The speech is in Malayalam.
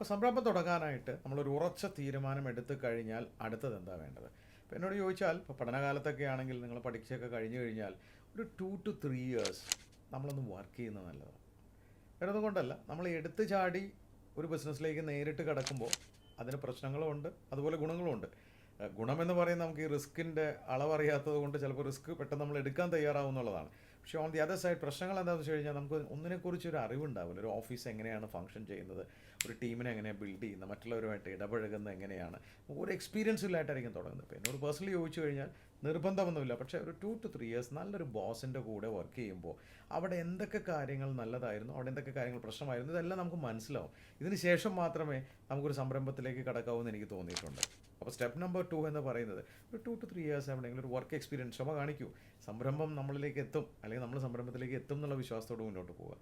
അപ്പോൾ സംരംഭം തുടങ്ങാനായിട്ട് നമ്മളൊരു ഉറച്ച തീരുമാനം എടുത്തു കഴിഞ്ഞാൽ അടുത്തത് എന്താ വേണ്ടത്? ഇപ്പോൾ എന്നോട് ചോദിച്ചാൽ, ഇപ്പോൾ പഠനകാലത്തൊക്കെ ആണെങ്കിൽ നിങ്ങൾ പഠിച്ചൊക്കെ കഴിഞ്ഞു കഴിഞ്ഞാൽ ഒരു 2 to 3 years നമ്മളൊന്ന് വർക്ക് ചെയ്യുന്നത് നല്ലതാണ്. വേറെ ഒന്നും കൊണ്ടല്ല, നമ്മൾ എടുത്തു ചാടി ഒരു ബിസിനസ്സിലേക്ക് നേരിട്ട് കിടക്കുമ്പോൾ അതിന് പ്രശ്നങ്ങളും ഉണ്ട്, അതുപോലെ ഗുണങ്ങളും ഉണ്ട്. ഗുണമെന്ന് പറയുന്നത് നമുക്ക് ഈ റിസ്കിൻ്റെ അളവറിയാത്തത് കൊണ്ട് ചിലപ്പോൾ റിസ്ക് പെട്ടെന്ന് നമ്മൾ എടുക്കാൻ തയ്യാറാവും എന്നുള്ളതാണ്. പക്ഷേ ഓൺ ദി അതർ സൈഡ് പ്രശ്നങ്ങൾ എന്താണെന്ന് വെച്ച് കഴിഞ്ഞാൽ നമുക്ക് ഒന്നിനെക്കുറിച്ച് ഒരു അറിവുണ്ടാവില്ല. ഒരു ഓഫീസ് എങ്ങനെയാണ് ഫംഗ്ഷൻ ചെയ്യുന്നത്, ഒരു ടീമിനെ എങ്ങനെയാണ് ബിൽഡ് ചെയ്യുന്നത്, മറ്റുള്ളവരുമായിട്ട് ഇടപഴകുന്നത് എങ്ങനെയാണ്, ഒരു എക്സ്പീരിയൻസ് ഇല്ലായിട്ടായിരിക്കും തുടങ്ങുന്നത്. ഇപ്പോൾ എന്നോട് പേഴ്സണലി ചോദിച്ചു കഴിഞ്ഞാൽ നിർബന്ധമൊന്നുമില്ല, പക്ഷേ ഒരു 2 to 3 years നല്ലൊരു ബോസിൻ്റെ കൂടെ വർക്ക് ചെയ്യുമ്പോൾ അവിടെ എന്തൊക്കെ കാര്യങ്ങൾ നല്ലതായിരുന്നു, അവിടെ എന്തൊക്കെ കാര്യങ്ങൾ പ്രശ്നമായിരുന്നു, ഇതെല്ലാം നമുക്ക് മനസ്സിലാവും. ഇതിന് ശേഷം മാത്രമേ നമുക്കൊരു സംരംഭത്തിലേക്ക് കടക്കാവൂ എന്ന് എനിക്ക് തോന്നിയിട്ടുണ്ട്. അപ്പോൾ സ്റ്റെപ്പ് നമ്പർ 2 എന്ന് പറയുന്നത് ഒരു 2 to 3 years എവിടെയെങ്കിലും ഒരു വർക്ക് എക്സ്പീരിയൻസ് ക്ഷമ കാണിക്കൂ. സംരംഭം നമ്മളിലേക്ക് എത്തും, അല്ലെങ്കിൽ നമ്മൾ സംരംഭത്തിലേക്ക് എത്തും എന്നുള്ള വിശ്വാസത്തോട് മുന്നോട്ട് പോവുക.